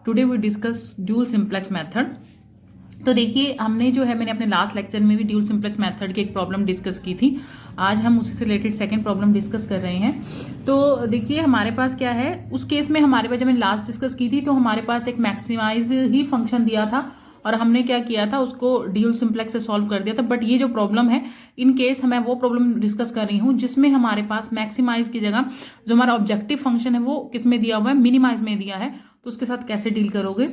Today we discuss dual simplex method. तो देखिए हमने जो है मैंने अपने लास्ट लेक्चर में भी ड्यूल सिंप्लेक्स मेथड की एक प्रॉब्लम डिस्कस की थी। आज हम उसी से रिलेटेड सेकंड प्रॉब्लम डिस्कस कर रहे हैं। तो देखिए हमारे पास क्या है, उस केस में हमारे पास जब मैंने लास्ट डिस्कस की थी तो हमारे पास एक मैक्सिमाइज ही फंक्शन दिया था और हमने क्या किया था, उसको ड्यूल सिंप्लेक्स से सॉल्व कर दिया था। बट ये जो प्रॉब्लम है, इन केस मैं वो प्रॉब्लम डिस्कस कर रही हूँ जिसमें हमारे पास मैक्सिमाइज की जगह जो हमारा ऑब्जेक्टिव फंक्शन है वो किस में दिया हुआ है, मिनिमाइज में दिया है। तो उसके साथ कैसे डील करोगे।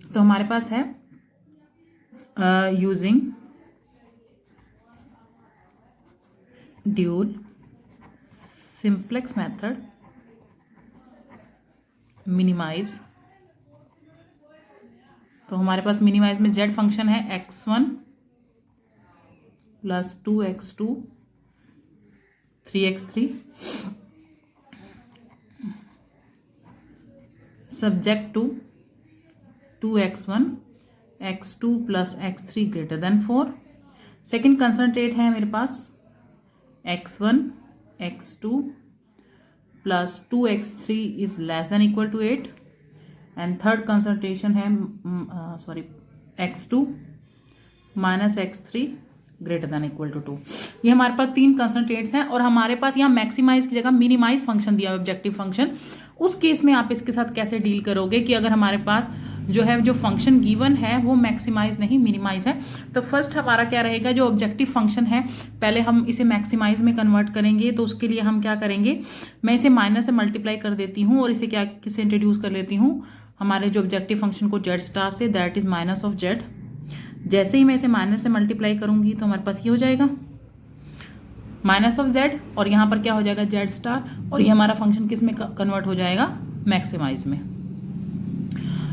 तो हमारे पास है using dual simplex method minimize. तो हमारे पास मिनिमाइज में z फंक्शन है x1 plus 2x2 3x3 subject to 2x1 x2 plus x3 greater than 4। Second constraint है मेरे पास x1 x2 plus 2x3 is less than equal to 8 and third constraint है x2 minus x3 greater than equal to 2। ये हमारे पास तीन कंसंट्रेट्स हैं और हमारे पास यहाँ मैक्सिमाइज की जगह मिनिमाइज फंक्शन दिया है, ऑब्जेक्टिव फंक्शन। उस केस में आप इसके साथ कैसे डील करोगे कि अगर हमारे पास जो फंक्शन गिवन है वो मैक्सिमाइज नहीं मिनिमाइज है। तो फर्स्ट हमारा क्या रहेगा, जो ऑब्जेक्टिव फंक्शन है पहले हम इसे मैक्सिमाइज में कन्वर्ट करेंगे। तो उसके लिए हम क्या करेंगे, मैं इसे माइनस से मल्टीप्लाई कर देती हूँ और इसे किससे इंट्रोड्यूस कर लेती हूँ, हमारे जो ऑब्जेक्टिव फंक्शन को जेड स्टार से, that is minus of Z. जैसे ही मैं इसे माइनस से मल्टीप्लाई करूंगी तो हमारे पास ये हो जाएगा माइनस ऑफ जेड और यहाँ पर क्या हो जाएगा जेड स्टार, और ये हमारा फंक्शन किस में कन्वर्ट हो जाएगा, मैक्सिमाइज में।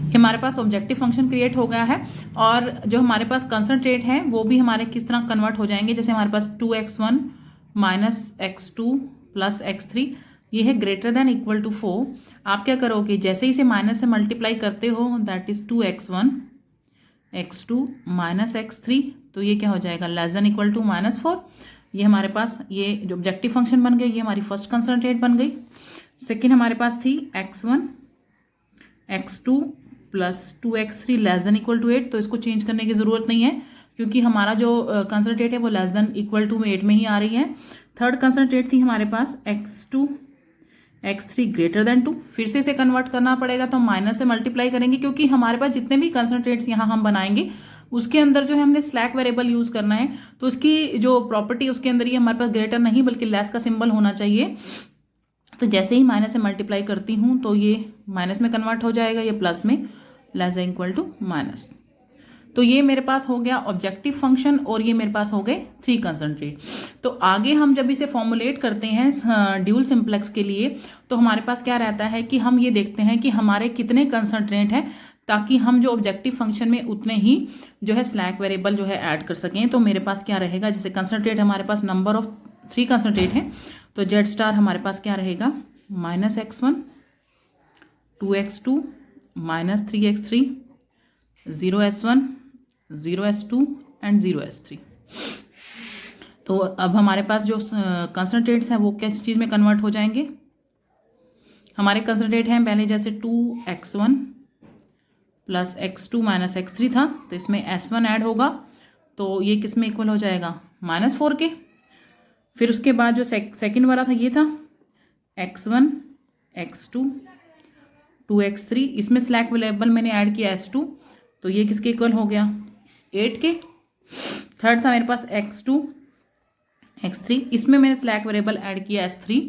ये हमारे पास ऑब्जेक्टिव फंक्शन क्रिएट हो गया है और जो हमारे पास कंसंट्रेट है वो भी हमारे किस तरह कन्वर्ट हो जाएंगे। जैसे हमारे पास 2x1 minus x2 plus x3 ये है ग्रेटर देन इक्वल टू 4। आप क्या करोगे, जैसे ही इसे माइनस से मल्टीप्लाई करते हो that is 2x1 x2 minus x3, तो ये क्या हो जाएगा लेस देन इक्वल टू -4। ये हमारे पास ये जो ऑब्जेक्टिव फंक्शन बन गई, ये हमारी फर्स्ट कंसंट्रेट बन गई। सेकेंड हमारे पास थी x1 x2 plus 2x3 less than equal to 8। तो इसको चेंज करने की जरूरत नहीं है क्योंकि हमारा जो कंसंट्रेट है वो लेस देन इक्वल टू 8 में ही आ रही है। थर्ड कंसंट्रेट थी हमारे पास x2 x3 ग्रेटर देन 2। फिर से इसे कन्वर्ट करना पड़ेगा तो हम माइनस से मल्टीप्लाई करेंगे क्योंकि हमारे पास जितने भी कंसंट्रेट्स यहाँ हम बनाएंगे उसके अंदर जो है हमने स्लैक वेरिएबल यूज करना है। तो उसकी जो प्रॉपर्टी उसके अंदर ये हमारे पास ग्रेटर नहीं बल्कि लेस का सिंबल होना चाहिए। तो जैसे ही माइनस से मल्टीप्लाई करती हूँ तो ये माइनस में कन्वर्ट हो जाएगा, ये प्लस में less than equal to minus. तो ये मेरे पास हो गया ऑब्जेक्टिव फंक्शन और ये मेरे पास हो गए 3 कंसंट्रेट। तो आगे हम जब इसे फॉर्मुलेट करते हैं ड्यूल सिंप्लेक्स के लिए तो हमारे पास क्या रहता है कि हम ये देखते हैं कि हमारे कितने कंसंट्रेट हैं ताकि हम जो ऑब्जेक्टिव फंक्शन में उतने ही जो है स्लैक वेरिएबल जो है ऐड कर सकें। तो मेरे पास क्या रहेगा, जैसे कंसंट्रेट हमारे पास नंबर ऑफ 3 कंसंट्रेट हैं तो जेड स्टार हमारे पास क्या रहेगा minus x1 2x2 minus 3x3 0s1 0s2 and 0s3। तो अब हमारे पास जो कंसंट्रेट्स हैं वो किस चीज़ में कन्वर्ट हो जाएंगे, हमारे कंसंट्रेट हैं पहले जैसे 2x1 plus x2 minus x3 था तो इसमें s1 ऐड होगा तो ये किस में इक्वल हो जाएगा -4 के। फिर उसके बाद जो सेकंड वाला था ये था x1 x2 2x3, इसमें स्लैक वेरिएबल मैंने ऐड किया s2 तो ये किसके इक्वल हो गया 8 के। थर्ड था मेरे पास x2 x3, इसमें मैंने स्लैक वेरिएबल ऐड किया s3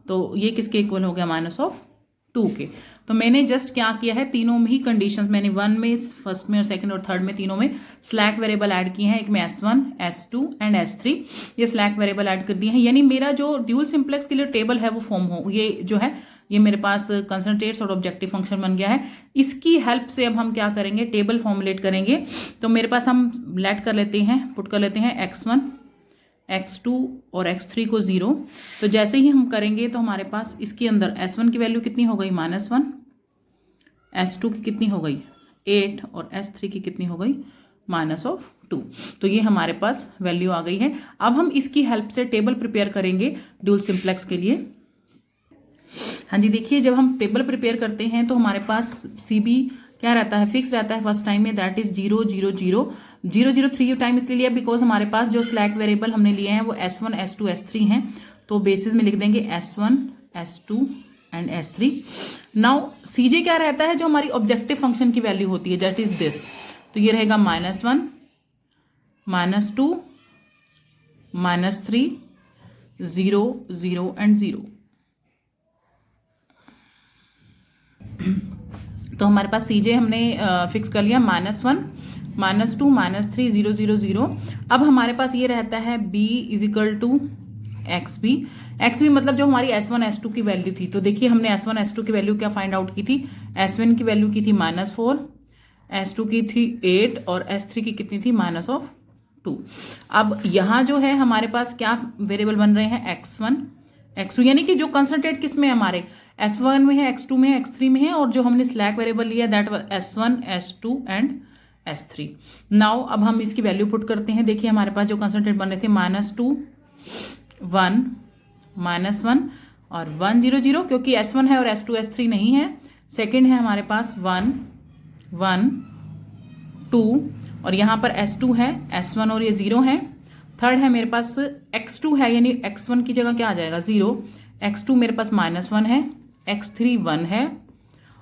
तो ये किसके इक्वल हो गया -2 के। तो मैंने जस्ट क्या किया है, तीनों में ही कंडीशंस मैंने 1 में, फर्स्ट में और सेकंड और थर्ड में तीनों में स्लैक वेरिएबल ऐड किए हैं। एक में s1 s2 एंड s3 ये स्लैक वेरिएबल ऐड कर दिए हैं। यानी मेरा जो ड्यूल सिंप्लेक्स के लिए टेबल है वो फॉर्म हो, ये जो है ये मेरे पास कंसंट्रेट्स और ऑब्जेक्टिव फंक्शन बन गया है। इसकी हेल्प से अब हम क्या करेंगे, टेबल फॉर्मुलेट करेंगे। तो मेरे पास हम लेट कर लेते हैं, पुट कर लेते हैं x1 x2 और x3 को 0। तो जैसे ही हम करेंगे तो हमारे पास इसके अंदर s1 की वैल्यू कितनी हो गई -1, s2 की कितनी हो गई 8 और s3 की कितनी हो गई -2। तो ये हमारे पास वैल्यू आ गई है। अब हम इसकी हेल्प से टेबल प्रिपेयर करेंगे ड्यूल सिंप्लेक्स के लिए। हाँ जी, देखिए जब हम टेबल प्रिपेयर करते हैं तो हमारे पास CB क्या रहता है, फिक्स रहता है फर्स्ट टाइम में, दैट इज 0 0 0 0 0 3 टाइम इसलिए लिया बिकॉज हमारे पास जो स्लैक वेरिएबल हमने लिए हैं वो S1 S2 S3 हैं, तो बेसिस में लिख देंगे S1 S2 and S3। Now Cj क्या रहता है, जो हमारी ऑब्जेक्टिव फंक्शन की वैल्यू होती है, दैट इज दिस, तो ये रहेगा -1 -2 -3 0 0 एंड 0। तो हमारे पास Cj हमने फिक्स कर लिया -1 -2 -3 0 0 0। अब हमारे पास ये रहता है b = XB। XB मतलब जो हमारी S1 S2 की वैल्यू थी, तो देखिए हमने S1 S2 की वैल्यू क्या फाइंड आउट की थी, S1 की वैल्यू की थी -4, S2 की थी 8 और S3 की कितनी थी -2। अब यहाँ जो है हमारे पास क्या वेरिएबल बन रहे हैं, X1 X2, यानी कि जो कंसंट्रेट किस में है, हमारे S1 में है, X2 में है, X3 में है, और जो हमने स्लैक वेरिएबल लिया that S1 S2 and S3। Now अब हम इसकी वैल्यू पुट करते हैं। देखिए हमारे पास जो कंसंट्रेट बन रहे थे -2 1 -1 और 1 0 0, क्योंकि S1 है और S2 S3 नहीं है। सेकेंड है हमारे पास 1 1 2 और यहाँ पर S2 है, S1 और ये 0 है। थर्ड है मेरे पास X2 है, यानी X1 की जगह क्या आ जाएगा 0, X2 मेरे पास -1 है, X3 1 है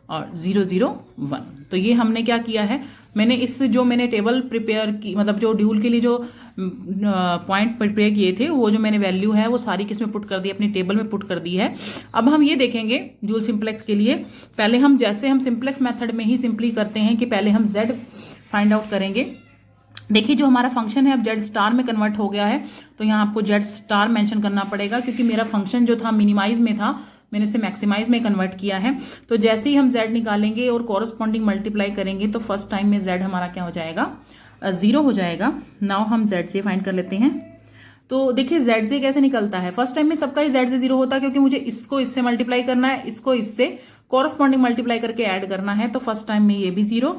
और 0 0 1। तो ये हमने क्या किया है, मैंने टेबल प्रिपेयर की, मतलब जो ड्यूल के लिए जो पॉइंट प्रिपेयर किए थे वो जो मैंने वैल्यू है वो सारी किस में पुट कर दी, अपनी टेबल में पुट कर दी है। अब हम ये देखेंगे ड्यूल सिंप्लेक्स के लिए, पहले हम जैसे हम सिंप्लेक्स मेथड में ही सिंपली करते हैं कि पहले हम Z फाइंड आउट करेंगे। देखिए जो हमारा फंक्शन है अब जेड स्टार में कन्वर्ट हो गया है, तो यहाँ आपको जेड स्टार मेंशन करना पड़ेगा, क्योंकि मेरा फंक्शन जो था मिनिमाइज में था, मैंने इसे मैक्सिमाइज में कन्वर्ट किया है। तो जैसे ही हम z निकालेंगे और कॉरस्पॉन्डिंग मल्टीप्लाई करेंगे तो फर्स्ट टाइम में z हमारा क्या हो जाएगा, 0 हो जाएगा। नाउ हम z से फाइंड कर लेते हैं। तो देखिए z से कैसे निकलता है, फर्स्ट टाइम में सबका ही z से 0 होता है, क्योंकि मुझे इसको इससे मल्टीप्लाई करना है, इसको इससे कॉरस्पॉन्डिंग मल्टीप्लाई करके ऐड करना है। तो फर्स्ट टाइम में ये भी 0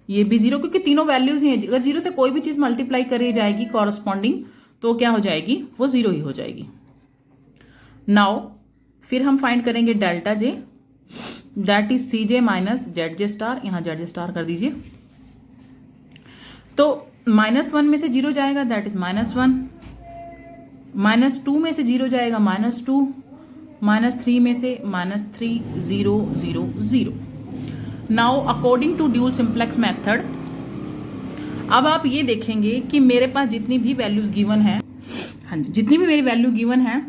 ये भी 0, क्योंकि तीनों वैल्यूज ही हैं। अगर 0 से कोई भी चीज मल्टीप्लाई करी जाएगी कॉरस्पॉन्डिंग तो क्या हो जाएगी, वो 0 ही हो जाएगी। नाउ फिर हम फाइंड करेंगे delta J, that is Cj minus Z star, यहाँ जेड स्टार कर दीजिए। तो -1 में से 0 जाएगा, दैट इज -1, -2 में से 0 जाएगा -2, -3 में से -3 0 0 0। Now according to dual simplex method, अब आप ये देखेंगे कि मेरे पास जितनी भी वैल्यूज गिवन है, हाँ जी, जितनी भी मेरी वैल्यू गिवन है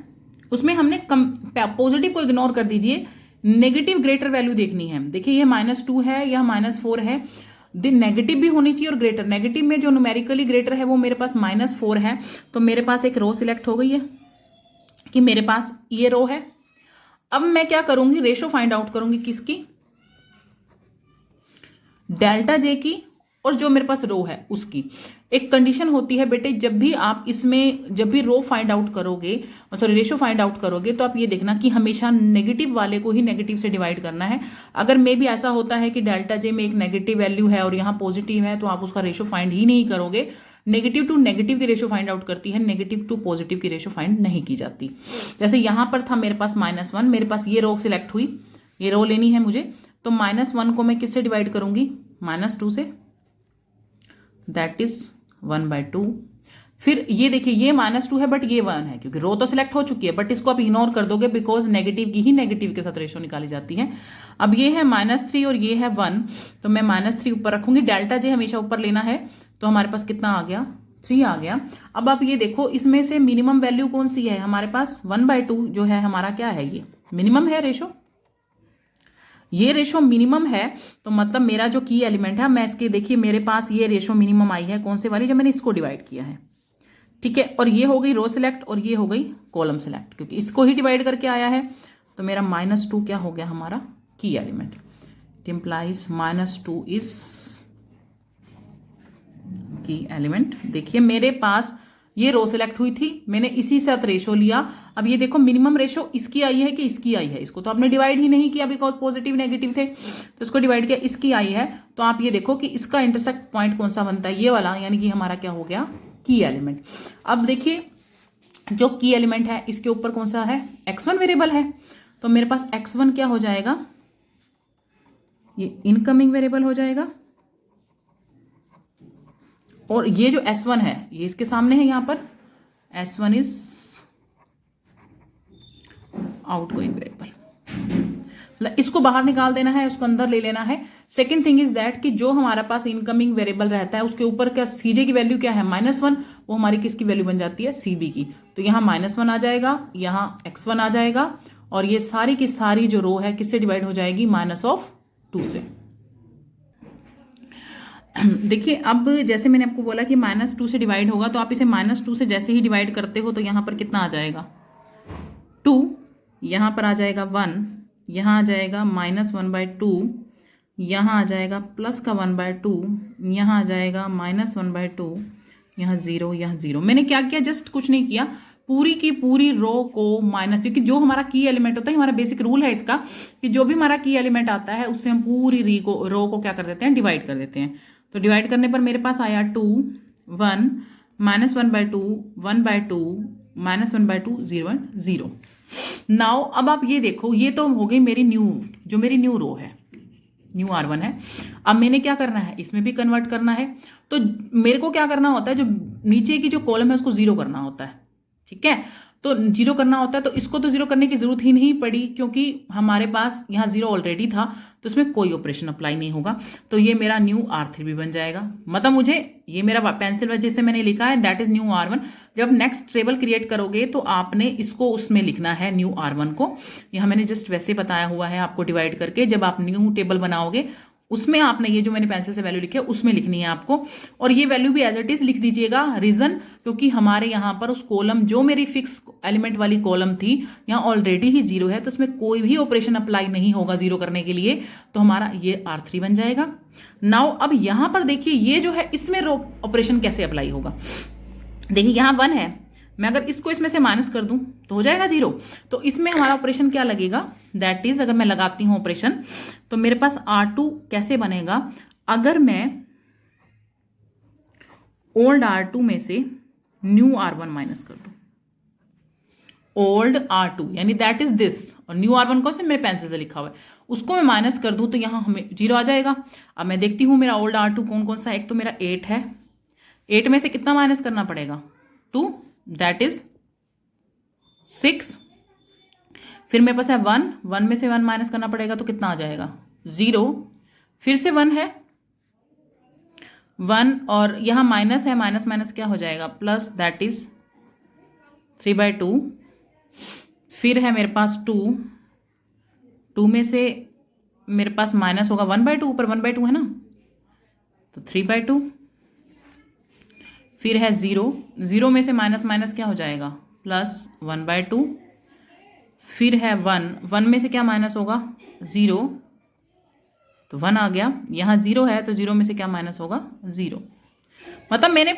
उसमें हमने पॉजिटिव को इग्नोर कर दीजिए, नेगेटिव ग्रेटर वैल्यू देखनी है। देखिए ये -2 है, यह -4 है, दिन नेगेटिव भी होनी चाहिए और ग्रेटर। नेगेटिव में जो न्यूमेरिकली ग्रेटर है वो मेरे पास -4 है, तो मेरे पास एक रो सिलेक्ट हो गई है कि मेरे पास ये रो है। अब मैं क्या करूंगी, रेशो फाइंड आउट करूंगी, किसकी, डेल्टा जे की, और जो मेरे पास रो है उसकी। एक कंडीशन होती है बेटे, जब भी आप इसमें जब भी रो फाइंड आउट करोगे, सॉरी रेशो फाइंड आउट करोगे, तो आप ये देखना कि हमेशा नेगेटिव वाले को ही नेगेटिव से डिवाइड करना है। अगर मे भी ऐसा होता है कि डेल्टा जे में एक नेगेटिव वैल्यू है और यहाँ पॉजिटिव है, तो आप उसका रेशो फाइंड ही नहीं करोगे। नेगेटिव टू नेगेटिव की रेशो फाइंड आउट करती है, नेगेटिव टू पॉजिटिव की रेशो फाइंड नहीं की जाती। जैसे यहाँ पर था मेरे पास -1, मेरे पास ये रो सिलेक्ट हुई, ये रो लेनी है मुझे, तो -1 को मैं किससे डिवाइड करूंगी, -2 से, दैट इज 1/2। फिर ये देखिए ये -2 है बट ये 1 है, क्योंकि रो तो सिलेक्ट हो चुकी है, बट इसको आप इग्नोर कर दोगे बिकॉज नेगेटिव की ही नेगेटिव के साथ रेशो निकाली जाती है। अब ये है -3 और ये है 1, तो मैं -3 ऊपर रखूंगी, डेल्टा जे हमेशा ऊपर लेना है, तो हमारे पास कितना आ गया, 3 आ गया। अब आप ये देखो इसमें से मिनिमम वैल्यू कौन सी है हमारे पास, 1/2 जो है हमारा क्या है, ये मिनिमम है रेशो, ये रेशो मिनिमम है। तो मतलब मेरा जो की एलिमेंट है, मैं इसके देखिए मेरे पास ये रेशो मिनिमम आई है, कौन से वाली, जब मैंने इसको डिवाइड किया है, ठीक है। और ये हो गई रो सिलेक्ट और ये हो गई कॉलम सिलेक्ट, क्योंकि इसको ही डिवाइड करके आया है। तो मेरा -2 क्या हो गया हमारा की एलिमेंट, इट इंप्लाइज -2 इज की एलिमेंट। देखिए मेरे पास ये रो सिलेक्ट हुई थी, मैंने इसी साथ रेशो लिया। अब ये देखो मिनिमम रेशो इसकी आई है कि इसकी आई है, इसको तो आपने डिवाइड ही नहीं किया बिकॉज पॉजिटिव नेगेटिव थे, तो इसको डिवाइड किया, इसकी आई है। तो आप ये देखो कि इसका इंटरसेक्ट पॉइंट कौन सा बनता है, ये वाला, यानी कि हमारा क्या हो गया, की एलिमेंट। अब देखिए जो की एलिमेंट है इसके ऊपर कौन सा है, x1 वेरिएबल है, तो मेरे पास x1 क्या हो जाएगा, ये इनकमिंग वेरिएबल हो जाएगा, और ये जो S1 है ये इसके सामने है, यहाँ पर S1 इज आउटगोइंग वेरिएबल, मतलब इसको बाहर निकाल देना है, उसको अंदर ले लेना है। सेकेंड थिंग इज दैट कि जो हमारा पास इनकमिंग वेरिएबल रहता है उसके ऊपर क्या सीजे की वैल्यू क्या है -1, वो हमारी किसकी वैल्यू बन जाती है, सीबी की। तो यहाँ -1 आ जाएगा, यहाँ x1 आ जाएगा, और ये सारी की सारी जो रो है किससे डिवाइड हो जाएगी, -2 से। देखिए अब जैसे मैंने आपको बोला कि -2 से डिवाइड होगा, तो आप इसे -2 से जैसे ही डिवाइड करते हो तो यहाँ पर कितना आ जाएगा, 2, यहाँ पर आ जाएगा 1, यहाँ आ जाएगा -1/2, यहाँ आ जाएगा प्लस का 1/2, यहाँ आ जाएगा -1/2, यहाँ 0, यहाँ 0। मैंने क्या किया, जस्ट कुछ नहीं किया, पूरी की पूरी रो को माइनस, क्योंकि जो हमारा की एलिमेंट होता है, हमारा बेसिक रूल है इसका कि जो भी हमारा की एलिमेंट आता है उससे हम पूरी रो को क्या कर देते हैं, डिवाइड कर देते हैं। तो डिवाइड करने पर मेरे पास आया 2, 1, -1/2, 1/2, -1/2, 0 एंड 0। नाउ अब आप ये देखो, ये तो हो गई मेरी न्यू रो है, न्यू R1 है। अब मैंने क्या करना है, इसमें भी कन्वर्ट करना है। तो मेरे को क्या करना होता है, जो नीचे की जो कॉलम है उसको 0 करना होता है, ठीक है। तो 0 करना होता है, तो इसको तो 0 करने की जरूरत ही नहीं पड़ी, क्योंकि हमारे पास यहाँ 0 ऑलरेडी था, तो इसमें कोई ऑपरेशन अप्लाई नहीं होगा। तो ये मेरा न्यू R3 भी बन जाएगा। मतलब मुझे ये मेरा पेंसिल वजह से मैंने लिखा है दैट इज न्यू R1। जब नेक्स्ट टेबल क्रिएट करोगे तो आपने इसको उसमें लिखना है, न्यू R1 को। यहाँ मैंने जस्ट वैसे बताया हुआ है आपको डिवाइड करके। जब आप न्यू टेबल बनाओगे उसमें आपने ये जो मैंने पेंसिल से वैल्यू लिखी है उसमें लिखनी है आपको, और ये वैल्यू भी एज इट इज लिख दीजिएगा। रीजन, क्योंकि हमारे यहाँ पर उस कॉलम जो मेरी फिक्स एलिमेंट वाली कॉलम थी यहाँ ऑलरेडी ही 0 है, तो उसमें कोई भी ऑपरेशन अप्लाई नहीं होगा 0 करने के लिए, तो हमारा ये R3 बन जाएगा। नाउ अब यहाँ पर देखिए ये जो है इसमें ऑपरेशन कैसे अप्लाई होगा। देखिए यहाँ 1 है, मैं अगर इसको इसमें से माइनस कर दूं तो हो जाएगा 0। तो इसमें हमारा ऑपरेशन क्या लगेगा, दैट इज अगर मैं लगाती हूं ऑपरेशन तो मेरे पास R2 कैसे बनेगा, अगर मैं ओल्ड R2 में से न्यू R1 माइनस कर दूं। ओल्ड R2 यानी दैट इज दिस, और न्यू R1 को से मेरे पेंसिल से लिखा हुआ है, उसको मैं माइनस कर दूं तो यहां हमें 0 आ जाएगा। अब मैं देखती हूं मेरा ओल्ड R2 कौन कौन सा, एक तो मेरा 8 है, 8 में से कितना माइनस करना पड़ेगा, 2, दैट इज 6। फिर मेरे पास है 1 में से 1 माइनस करना पड़ेगा तो कितना आ जाएगा, 0। फिर से 1 है, 1 और यहां माइनस है, माइनस माइनस क्या हो जाएगा, प्लस, दैट इज 3/2। फिर है मेरे पास 2 में से मेरे पास माइनस होगा 1/2, ऊपर 1/2 है ना, तो 3/2। फिर है 0 में से माइनस माइनस क्या हो जाएगा, प्लस 1/2। फिर है 1 में से क्या माइनस होगा, 0, तो 1 आ गया। यहाँ 0 है तो 0 में से क्या माइनस होगा, 0। मतलब मैंने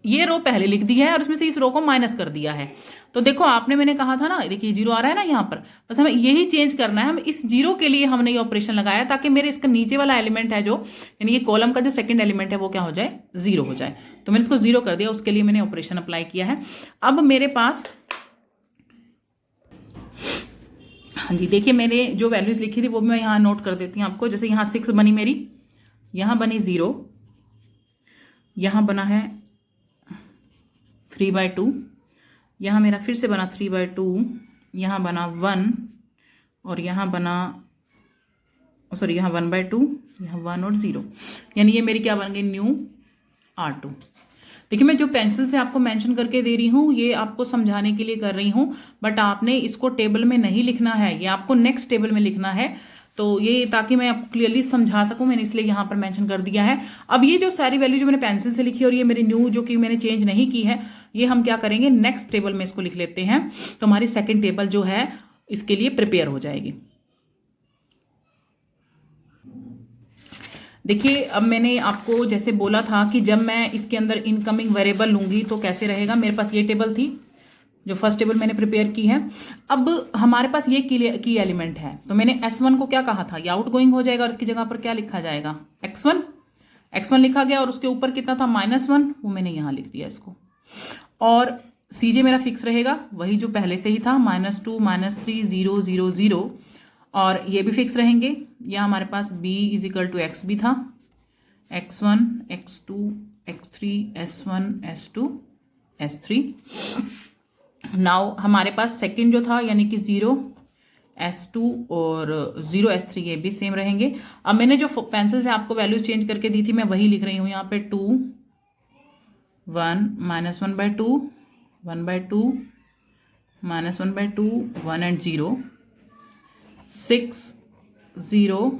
ये रो पहले लिख दी है और उसमें से इस रो को माइनस कर दिया है। तो देखो आपने, मैंने कहा था ना, देखिए 0 आ रहा है ना यहाँ पर, बस हमें यही चेंज करना है। हम इस 0 के लिए हमने ये ऑपरेशन लगाया ताकि मेरे इसका नीचे वाला एलिमेंट है जो, यानी ये कॉलम का जो सेकंड एलिमेंट है वो क्या हो जाए, 0 हो जाए। तो मैंने इसको 0 कर दिया, उसके लिए मैंने ऑपरेशन अप्लाई किया है। अब मेरे पास, हाँ जी, देखिए मैंने जो वैल्यूज लिखी थी वो मैं यहाँ नोट कर देती हूँ आपको। जैसे यहाँ 6 बनी मेरी, यहाँ बनी 0, यहाँ बना है 3/2, यहाँ मेरा फिर से बना 3/2, यहाँ बना 1 और यहाँ बना, सॉरी यहाँ 1/2, यहाँ 1 और 0, यानी ये मेरी क्या बन गई, न्यू R2। देखिए मैं जो पेंसिल से आपको मेंशन करके दे रही हूँ ये आपको समझाने के लिए कर रही हूँ, बट आपने इसको टेबल में नहीं लिखना है, ये आपको नेक्स्ट टेबल में लिखना है। तो ये ताकि मैं आपको क्लियरली समझा सकूं, मैंने इसलिए यहाँ पर मेंशन कर दिया है। अब ये जो सारी वैल्यू जो मैंने पेंसिल से लिखी और ये मेरी न्यू जो कि मैंने चेंज नहीं की है, ये हम क्या करेंगे, नेक्स्ट टेबल में इसको लिख लेते हैं, तो हमारी सेकेंड टेबल जो है इसके लिए प्रिपेयर हो जाएगी। देखिए अब मैंने आपको जैसे बोला था कि जब मैं इसके अंदर इनकमिंग वेरिएबल लूंगी तो कैसे रहेगा। मेरे पास ये टेबल थी, जो फर्स्ट टेबल मैंने प्रिपेयर की है। अब हमारे पास ये की एलिमेंट है, तो मैंने S1 को क्या कहा था, ये आउट गोइंग हो जाएगा और इसकी जगह पर क्या लिखा जाएगा, x1 लिखा गया, और उसके ऊपर कितना था, -1, वो मैंने यहाँ लिख दिया इसको। और CJ मेरा फिक्स रहेगा, वही जो पहले से ही था, -2, -3, 0, 0, 0, और ये भी फिक्स रहेंगे, या हमारे पास b is equal to X भी था, x1 x2 x3 s1 s2 s3। Now हमारे पास सेकंड जो था यानी कि 0 S2 और 0 S3 ये भी सेम रहेंगे। अब मैंने जो पेंसिल से आपको वैल्यूज चेंज करके दी थी मैं वही लिख रही हूँ यहाँ पे 2 1 -1/2 1/2 -1/2 1 and 0 6 0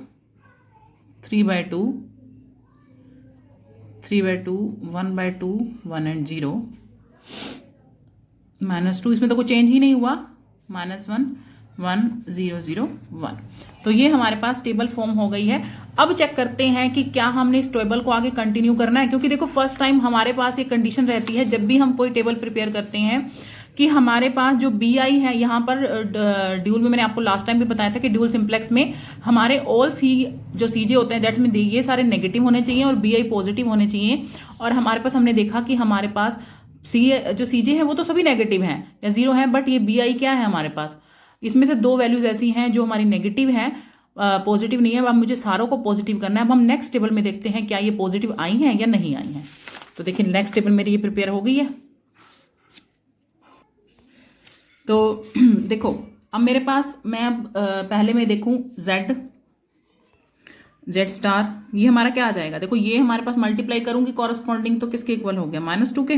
3/2 3/2 1/2 1 and 0 -2, इसमें तो कोई चेंज ही नहीं हुआ, -1 1 0 0 1। तो ये हमारे पास टेबल फॉर्म हो गई है। अब चेक करते हैं कि क्या हमने इस टेबल को आगे कंटिन्यू करना है, क्योंकि देखो फर्स्ट टाइम हमारे पास ये कंडीशन रहती है जब भी हम कोई टेबल प्रिपेयर करते हैं कि हमारे पास जो बी आई है यहाँ पर ड्यूल में, मैंने आपको लास्ट टाइम भी बताया था कि ड्यूल सिंप्लेक्स में हमारे ऑल सी जो सीजे होते हैं दैट मीन ये सारे नेगेटिव होने चाहिए और बी आई पॉजिटिव होने चाहिए। और हमारे पास हमने देखा कि हमारे पास जो सीजे हैं वो तो सभी नेगेटिव हैं या जीरो है, बट ये बी आई क्या है हमारे पास, इसमें से 2 वैल्यूज ऐसी हैं जो हमारी नेगेटिव हैं, पॉजिटिव नहीं है। अब मुझे सारों को पॉजिटिव करना है। अब हम नेक्स्ट टेबल में देखते हैं क्या ये पॉजिटिव आई हैं या नहीं आई हैं। तो देखिए नेक्स्ट टेबल मेरी ये प्रिपेयर हो गई है। तो देखो अब मेरे पास मैं पहले मैं देखूं जेड स्टार, ये हमारा क्या आ जाएगा, देखो ये हमारे पास मल्टीप्लाई करूंगी कॉरस्पॉन्डिंग तो किसके इक्वल हो गया, -2 के।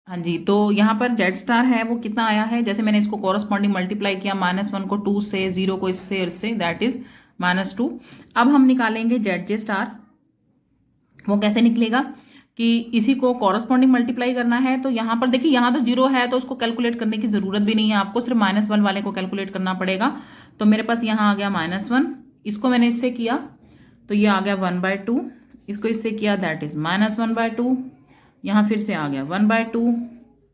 हाँ जी, तो यहाँ पर जेड स्टार है वो कितना आया है, जैसे मैंने इसको कॉरस्पॉन्डिंग मल्टीप्लाई किया, -1 को 2 से, 0 को इससे दैट इज -2। अब हम निकालेंगे जेड जे स्टार। वो कैसे निकलेगा कि इसी को कॉरस्पॉन्डिंग मल्टीप्लाई करना है। तो यहाँ पर देखिए यहाँ तो 0 है तो उसको कैलकुलेट करने की जरूरत भी नहीं है, आपको सिर्फ -1 वाले को कैलकुलेट करना पड़ेगा। तो मेरे पास यहाँ आ गया -1, इसको मैंने इससे किया तो ये आ गया 1/2, इसको इससे किया दैट इज -1/2, यहाँ फिर से आ गया 1/2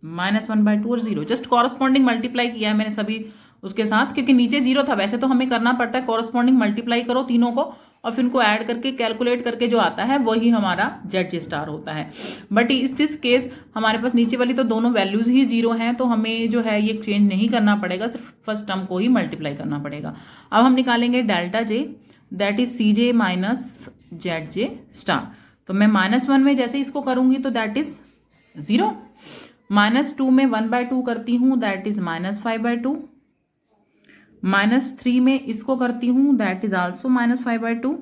-1/2 और 0। जस्ट कॉरस्पॉन्डिंग मल्टीप्लाई किया है मैंने सभी उसके साथ, क्योंकि नीचे 0 था। वैसे तो हमें करना पड़ता है कॉरस्पॉन्डिंग मल्टीप्लाई करो तीनों को और फिर उनको ऐड करके कैलकुलेट करके जो आता है वही हमारा जेड जे स्टार होता है। बट इस दिस केस हमारे पास नीचे वाली तो दोनों वैल्यूज ही 0 हैं, तो हमें जो है ये चेंज नहीं करना पड़ेगा, सिर्फ फर्स्ट टर्म को ही मल्टीप्लाई करना पड़ेगा। अब हम निकालेंगे delta J that is C J minus Z J star. तो मैं -1 में जैसे इसको करूंगी तो दैट इज 0, -2 में 1/2 करती हूं दैट इज -5/2, -3 में इसको करती हूं दैट इज आल्सो -5/2,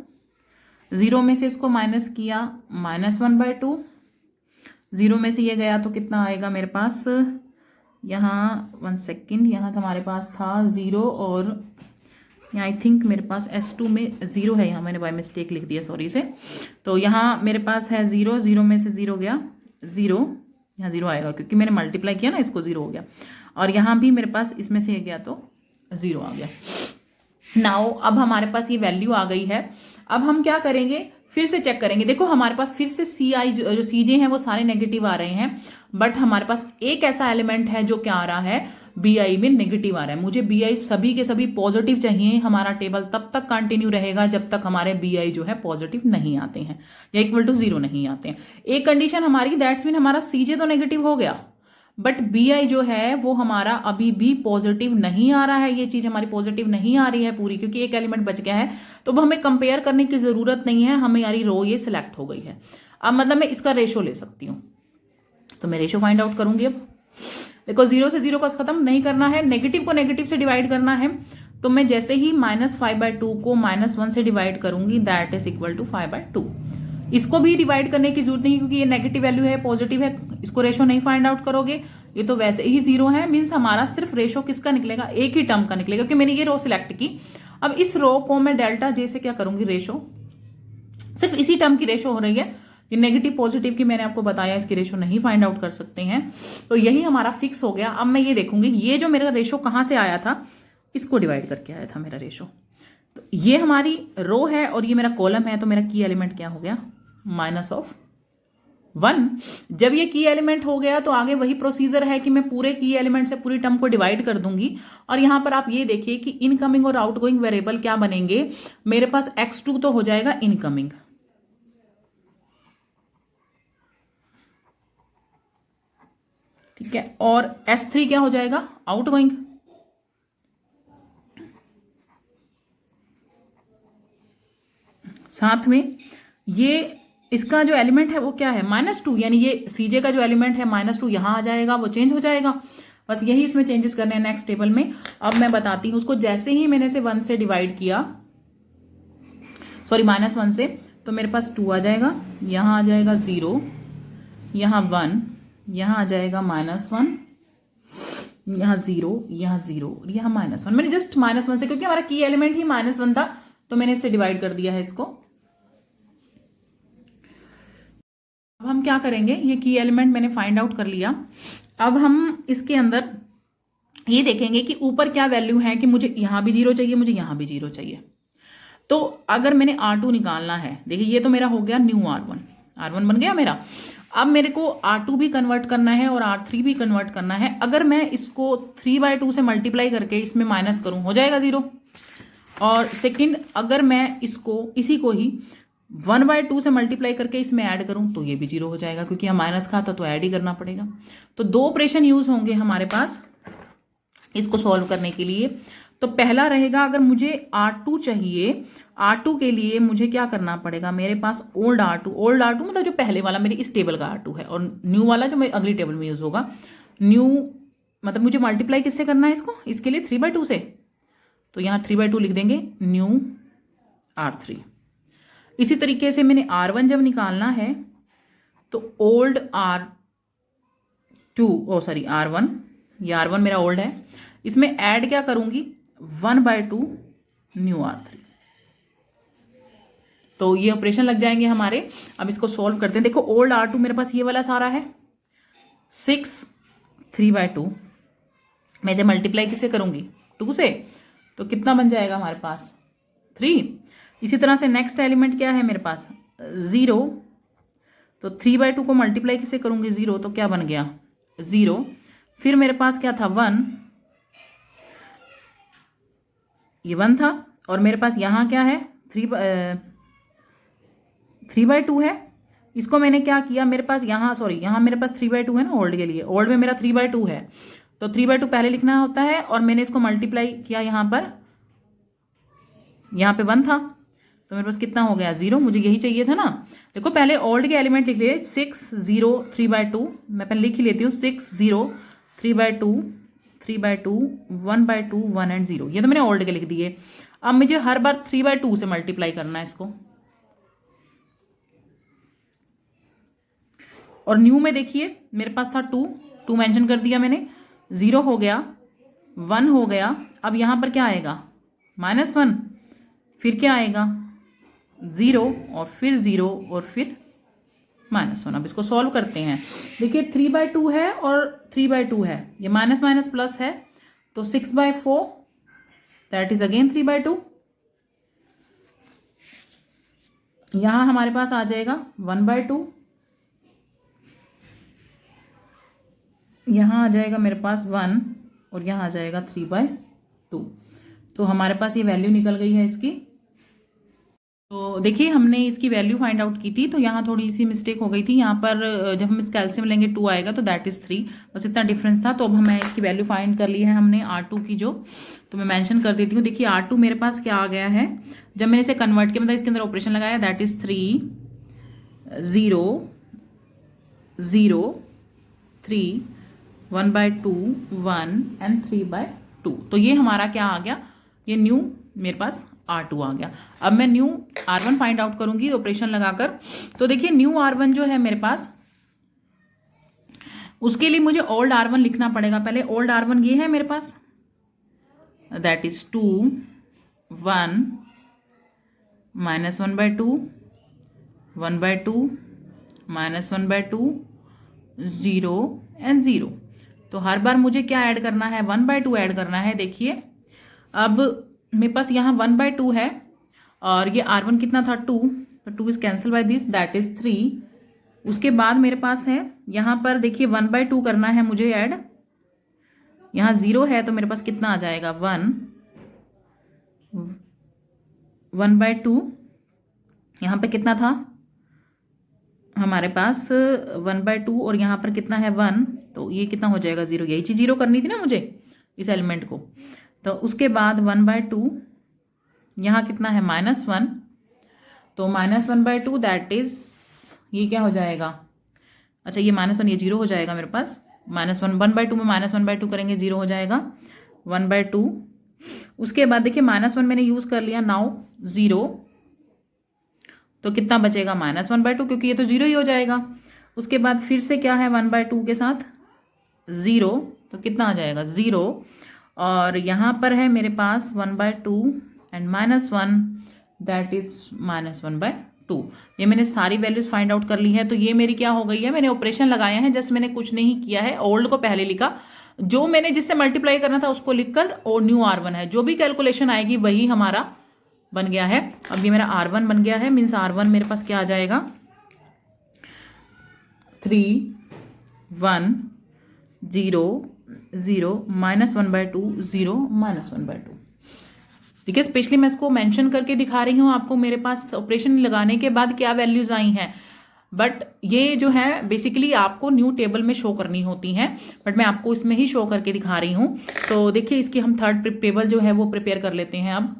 0 में से इसको माइनस किया -1/2, 0 में से ये गया तो कितना आएगा मेरे पास, यहाँ 1 सेकेंड, यहाँ हमारे पास था 0 और आई थिंक मेरे पास S2 में 0 है, यहाँ मैंने बाय मिस्टेक लिख दिया सॉरी से। तो यहाँ मेरे पास है 0, 0 में से 0 गया 0, यहाँ 0 आएगा क्योंकि मैंने मल्टीप्लाई किया ना, इसको 0 हो गया। और यहाँ भी मेरे पास इसमें से गया तो 0 आ गया। नाउ अब हमारे पास ये वैल्यू आ गई है। अब हम क्या करेंगे, फिर से चेक करेंगे। देखो हमारे पास फिर से सी आई जो सीजे हैं वो सारे नेगेटिव आ रहे हैं, बट हमारे पास एक ऐसा एलिमेंट है जो क्या आ रहा है, बी आई में नेगेटिव आ रहा है। मुझे बी आई सभी के सभी पॉजिटिव चाहिए। हमारा टेबल तब तक कंटिन्यू रहेगा जब तक हमारे बी आई जो है पॉजिटिव नहीं आते हैं या इक्वल टू 0 नहीं आते हैं। एक कंडीशन हमारी दैट्स मीन हमारा सीजे तो नेगेटिव हो गया, बट बी आई जो है वो हमारा अभी भी पॉजिटिव नहीं आ रहा है। ये चीज हमारी पॉजिटिव नहीं आ रही है पूरी, क्योंकि एक एलिमेंट बच गया है। तो अब हमें कंपेयर करने की जरूरत नहीं है, हमें यारी रो ये सिलेक्ट हो गई है। अब मतलब मैं इसका रेशो ले सकती हूँ, तो मैं रेशो फाइंड आउट करूंगी। अब देखो 0 से 0 का खत्म नहीं करना है, नेगेटिव को नेगेटिव से डिवाइड करना है। तो मैं जैसे ही -5/2 को -1 से डिवाइड करूंगी दैट इज इक्वल टू 5/2। इसको भी डिवाइड करने की जरूरत नहीं क्योंकि ये नेगेटिव वैल्यू है, पॉजिटिव है, इसको रेशो नहीं फाइंड आउट करोगे, ये तो वैसे ही 0 है। मीन्स हमारा सिर्फ रेशो किसका निकलेगा, एक ही टर्म का निकलेगा, क्योंकि मैंने ये रो सिलेक्ट की। अब इस रो को मैं डेल्टा जे से क्या करूंगी, रेशो, सिर्फ इसी टर्म की रेशो हो रही है। ये नेगेटिव पॉजिटिव की मैंने आपको बताया, इसकी रेशो नहीं फाइंड आउट कर सकते हैं। तो यही हमारा फिक्स हो गया। अब मैं ये देखूंगी ये जो मेरा रेशो कहां से आया था, इसको डिवाइड करके आया था मेरा रेशो। तो ये हमारी रो है और ये मेरा कॉलम है, तो मेरा की एलिमेंट क्या हो गया, -1। जब ये की एलिमेंट हो गया तो आगे वही प्रोसीजर है कि मैं पूरे की एलिमेंट से पूरी टर्म को डिवाइड कर दूंगी। और यहां पर आप ये देखिए कि इनकमिंग और आउटगोइंग वेरिएबल क्या बनेंगे, मेरे पास x2 तो हो जाएगा इनकमिंग, ठीक है, और S3 क्या हो जाएगा, आउटगोइंग। साथ में ये इसका जो एलिमेंट है वो क्या है -2, यानी ये CJ का जो एलिमेंट है -2 यहाँ आ जाएगा, वो चेंज हो जाएगा। बस यही इसमें चेंजेस करने हैं नेक्स्ट टेबल में। अब मैं बताती हूँ उसको। जैसे ही मैंने इसे 1 से डिवाइड किया, सॉरी -1 से, तो मेरे पास 2 आ जाएगा, यहाँ आ जाएगा 0, यहाँ 1, यहाँ आ जाएगा -1, यहाँ 0, यहाँ 0, यहाँ -1। मैंने जस्ट -1 से, क्योंकि हमारा की एलिमेंट ही -1 था, तो मैंने इससे डिवाइड कर दिया है इसको। अब हम क्या करेंगे, ये की एलिमेंट मैंने फाइंड आउट कर लिया। अब हम इसके अंदर ये देखेंगे कि ऊपर क्या वैल्यू है, कि मुझे यहाँ भी 0 चाहिए, मुझे यहाँ भी 0 चाहिए। तो अगर मैंने R2 निकालना है, देखिए ये तो मेरा हो गया न्यू R1 बन गया मेरा। अब मेरे को R2 भी कन्वर्ट करना है और R3 भी कन्वर्ट करना है। अगर मैं इसको 3/2 से मल्टीप्लाई करके इसमें माइनस करूं, हो जाएगा 0। और सेकंड, अगर मैं इसी को ही 1/2 से मल्टीप्लाई करके इसमें ऐड करूं तो ये भी 0 हो जाएगा, क्योंकि हम माइनस का था तो ऐड ही करना पड़ेगा। तो 2 ऑपरेशन यूज होंगे हमारे पास इसको सॉल्व करने के लिए। तो पहला रहेगा, अगर मुझे R2 चाहिए, R2 के लिए मुझे क्या करना पड़ेगा, मेरे पास ओल्ड R2 मतलब जो पहले वाला मेरे इस टेबल का R2 है, और न्यू वाला जो मेरे अगली टेबल में यूज होगा। न्यू मतलब मुझे मल्टीप्लाई किससे करना है इसको, इसके लिए 3/2 से, तो यहाँ 3/2 लिख देंगे, न्यू R3। इसी तरीके से मैंने R1 जब निकालना है तो ओल्ड R1, ये R1 मेरा ओल्ड है, इसमें ऐड क्या करूंगी, 1/2 न्यू R3। तो ये ऑपरेशन लग जाएंगे हमारे। अब इसको सॉल्व करते हैं। देखो ओल्ड R2 मेरे पास ये वाला सारा है 6, 3/2, मैं इसे मल्टीप्लाई किससे करूंगी, 2 से, तो कितना बन जाएगा हमारे पास 3। इसी तरह से नेक्स्ट एलिमेंट क्या है मेरे पास 0, तो 3/2 को मल्टीप्लाई किससे करूंगी 0, तो क्या बन गया 0। फिर मेरे पास क्या था 1, ये 1 था, और मेरे पास यहाँ क्या है 3/2 है। इसको मैंने क्या किया, मेरे पास यहाँ यहाँ मेरे पास 3/2 है ना ओल्ड के लिए, ओल्ड में मेरा 3/2 है, तो 3/2 पहले लिखना होता है, और मैंने इसको मल्टीप्लाई किया यहाँ पे 1 था, तो मेरे पास कितना हो गया 0। मुझे यही चाहिए था ना। देखो पहले ओल्ड के एलिमेंट लिख लिए, 6, 0, 3/2, मैं पहले लिख ही लेती हूँ, 6, 0, 3/2, 3/2, 1/2, 1 एंड 0, ये तो मैंने ओल्ड के लिख दिए। अब मुझे हर बार 3/2 से मल्टीप्लाई करना है इसको। और न्यू में देखिए मेरे पास था 2 मेंशन कर दिया मैंने, 0 हो गया, 1 हो गया। अब यहाँ पर क्या आएगा -1, फिर क्या आएगा 0, और फिर 0, और फिर -1। अब इसको सॉल्व करते हैं। देखिए 3/2 है और 3/2 है, ये माइनस माइनस प्लस है, तो 6/4 दैट इज अगेन 3/2। यहां हमारे पास आ जाएगा 1/2, यहां आ जाएगा मेरे पास 1, और यहां आ जाएगा 3/2। तो हमारे पास ये वैल्यू निकल गई है इसकी। तो देखिए हमने इसकी वैल्यू फाइंड आउट की थी, तो यहाँ थोड़ी सी मिस्टेक हो गई थी। यहाँ पर जब हम इस कैल्शियम लेंगे 2 आएगा, तो दैट इज 3, बस इतना डिफरेंस था। तो अब हमें इसकी वैल्यू फाइंड कर ली है हमने R2 की जो, तो मैं मेंशन कर देती हूँ। देखिए R2 मेरे पास क्या आ गया है, जब मैंने इसे कन्वर्ट किया, मतलब इसके अंदर ऑपरेशन लगाया, दैट इज 3, 0, 0, 3, 1/2, 1 एंड 3/2। तो ये हमारा क्या आ गया, ये न्यू मेरे पास R2 आ गया। अब मैं न्यू R1 फाइंड आउट करूंगी ऑपरेशन लगाकर। तो देखिए न्यू R1 जो है मेरे पास, उसके लिए मुझे ओल्ड R1 लिखना पड़ेगा। पहले ओल्ड R1 ये है मेरे पास, दैट इज 2, 1, -1/2, 1/2, -1/2, 0 एंड 0। तो हर बार मुझे क्या ऐड करना है, 1/2 ऐड करना है। देखिए अब मेरे पास यहाँ 1/2 है, और ये R1 कितना था 2, तो 2 is cancel by this, that is 3। उसके बाद मेरे पास है यहाँ पर देखिए 1/2 करना है मुझे ऐड, यहाँ 0 है, तो मेरे पास कितना आ जाएगा 1/2, यहाँ पे कितना था हमारे पास 1/2, और यहाँ पर कितना है 1, तो ये कितना हो जाएगा 0। यही चीज 0 करनी थी ना मुझे इस एलिमेंट को। तो उसके बाद 1/2, यहाँ कितना है -1, तो -1/2 दैट इज, ये क्या हो जाएगा, अच्छा ये -1 ये 0 हो जाएगा मेरे पास, -1/2 में -1/2 करेंगे 0 हो जाएगा 1/2। उसके बाद देखिए -1 मैंने यूज़ कर लिया, नाउ 0, तो कितना बचेगा -1/2, क्योंकि ये तो 0 ही हो जाएगा। उसके बाद फिर से क्या है 1/2 के साथ 0, तो कितना आ जाएगा 0, और यहाँ पर है मेरे पास 1/2 एंड -1 दैट इज -1/2। ये मैंने सारी वैल्यूज फाइंड आउट कर ली है। तो ये मेरी क्या हो गई है, मैंने ऑपरेशन लगाया है, जस्ट मैंने कुछ नहीं किया है, ओल्ड को पहले लिखा, जो मैंने जिससे मल्टीप्लाई करना था उसको लिखकर, और न्यू R1 है, जो भी कैलकुलेशन आएगी वही हमारा बन गया है। अब ये मेरा R1 बन गया है, मीन्स R1 मेरे पास क्या आ जाएगा 3 1 0 0 -1/2 0 -1/2। ठीक है, स्पेशली मैं इसको मेंशन करके दिखा रही हूँ आपको, मेरे पास ऑपरेशन लगाने के बाद क्या वैल्यूज आई हैं, बट ये जो है बेसिकली आपको न्यू टेबल में शो करनी होती हैं, बट मैं आपको इसमें ही शो करके दिखा रही हूँ। तो देखिए इसकी हम थर्ड टेबल जो है वो प्रिपेयर कर लेते हैं अब।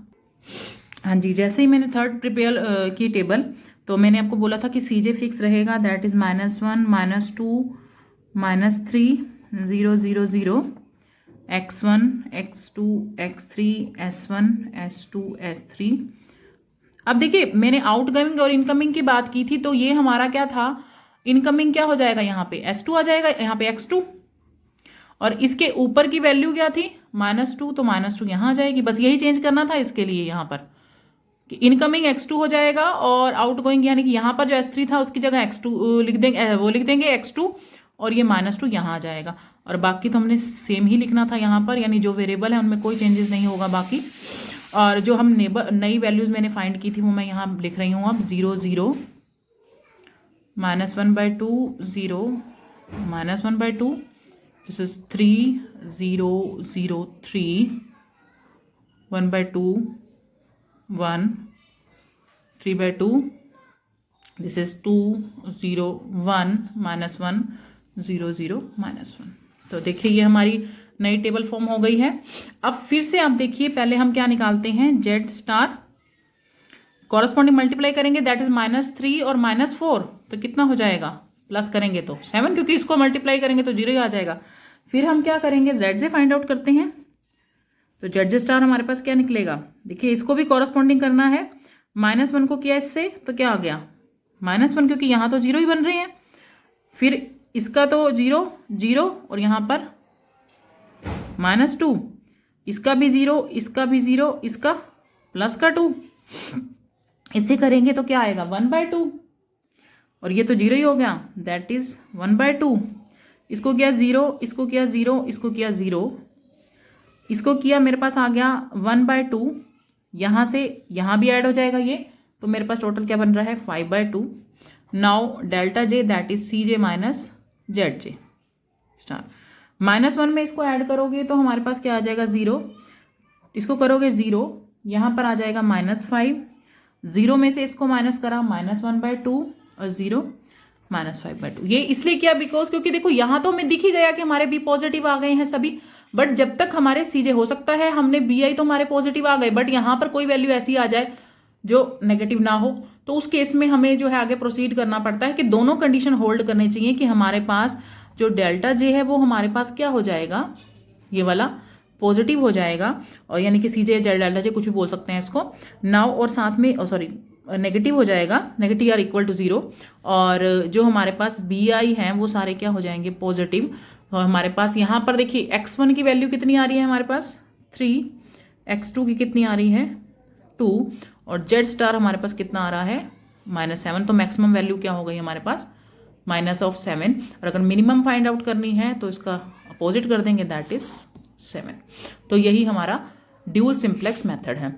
हाँ जी, जैसे ही मैंने थर्ड प्रिपेयर की टेबल, तो मैंने आपको बोला था कि CJ फिक्स रहेगा, that is -1 -2 -3 0 0 0 x1 x2 x3 S1 S2 S3। अब देखिए मैंने आउटगोइंग और इनकमिंग की बात की थी, तो ये हमारा क्या था, इनकमिंग क्या हो जाएगा, यहाँ पे S2 आ जाएगा, यहाँ पे x2, और इसके ऊपर की वैल्यू क्या थी -2, तो -2 यहाँ आ जाएगी। बस यही चेंज करना था इसके लिए, यहाँ पर कि इनकमिंग x2 हो जाएगा, और आउटगोइंग यानी कि यहाँ पर जो S3 था उसकी जगह x2 लिख देंगे, वो लिख देंगे x2, और ये -2 यहाँ आ जाएगा। और बाकी तो हमने सेम ही लिखना था यहाँ पर, यानी जो वेरिएबल है उनमें कोई चेंजेस नहीं होगा बाकी। और जो हम नई वैल्यूज मैंने फाइंड की थी वो मैं यहाँ लिख रही हूँ अब, 0 0 -1/2 0 -1/2, दिस इज 3 0 0 3 1/2 1 3/2, दिस इज 2 0 1 -1 0 0 -1। तो देखिए ये हमारी नई टेबल फॉर्म हो गई है। अब फिर से आप देखिए, पहले हम क्या निकालते हैं, Z* कॉरस्पॉन्डिंग मल्टीप्लाई करेंगे, दैट इज -3 और -4, तो कितना हो जाएगा, प्लस करेंगे तो 7, क्योंकि इसको मल्टीप्लाई करेंगे तो 0 ही आ जाएगा। फिर हम क्या करेंगे, Z से फाइंड आउट करते हैं, तो Z* हमारे पास क्या निकलेगा, देखिए इसको भी कॉरस्पॉन्डिंग करना है, -1 को किया इससे, तो क्या आ गया -1, क्योंकि यहाँ तो 0 ही बन रहे हैं। फिर इसका तो 0 0, और यहाँ पर -2, इसका भी 0, इसका भी 0, इसका प्लस का 2, इससे करेंगे तो क्या आएगा 1/2, और ये तो 0 ही हो गया, दैट इज 1/2। इसको किया 0, इसको किया 0, इसको किया 0, इसको किया, मेरे पास आ गया 1/2, यहाँ से यहाँ भी ऐड हो जाएगा ये, तो मेरे पास टोटल क्या बन रहा है 5/2। Now ΔJ that is CJ -ZJ star. -1 में इसको ऐड करोगे तो हमारे पास क्या आ जाएगा 0, इसको करोगे 0, यहाँ पर आ जाएगा -5, 0 में से इसको माइनस करा -1/2 और 0 -5/2। ये इसलिए किया बिकॉज क्योंकि देखो यहाँ तो हमें दिख ही गया कि हमारे बी पॉजिटिव आ गए हैं सभी, बट जब तक हमारे CJ हो सकता है हमने BI तो हमारे पॉजिटिव आ गए, बट यहाँ पर कोई वैल्यू ऐसी आ जाए जो नेगेटिव ना हो, तो उस केस में हमें जो है आगे प्रोसीड करना पड़ता है कि दोनों कंडीशन होल्ड करने चाहिए कि हमारे पास जो ΔJ है वो हमारे पास क्या हो जाएगा, ये वाला पॉजिटिव हो जाएगा, और यानी कि CJ ΔJ कुछ भी बोल सकते हैं इसको नाउ, और साथ में नेगेटिव हो जाएगा, नेगेटिव आर इक्वल टू 0, और जो हमारे पास BI हैं वो सारे क्या हो जाएंगे पॉजिटिव। और हमारे पास यहाँ पर देखिए x1 की वैल्यू कितनी आ रही है हमारे पास 3, x2 की कितनी आ रही है 2, और Z* हमारे पास कितना आ रहा है -7, तो मैक्सिमम वैल्यू क्या हो गई हमारे पास -7। और अगर मिनिमम फाइंड आउट करनी है तो इसका अपोजिट कर देंगे, दैट इज 7। तो यही हमारा ड्यूल सिंप्लेक्स मेथड है।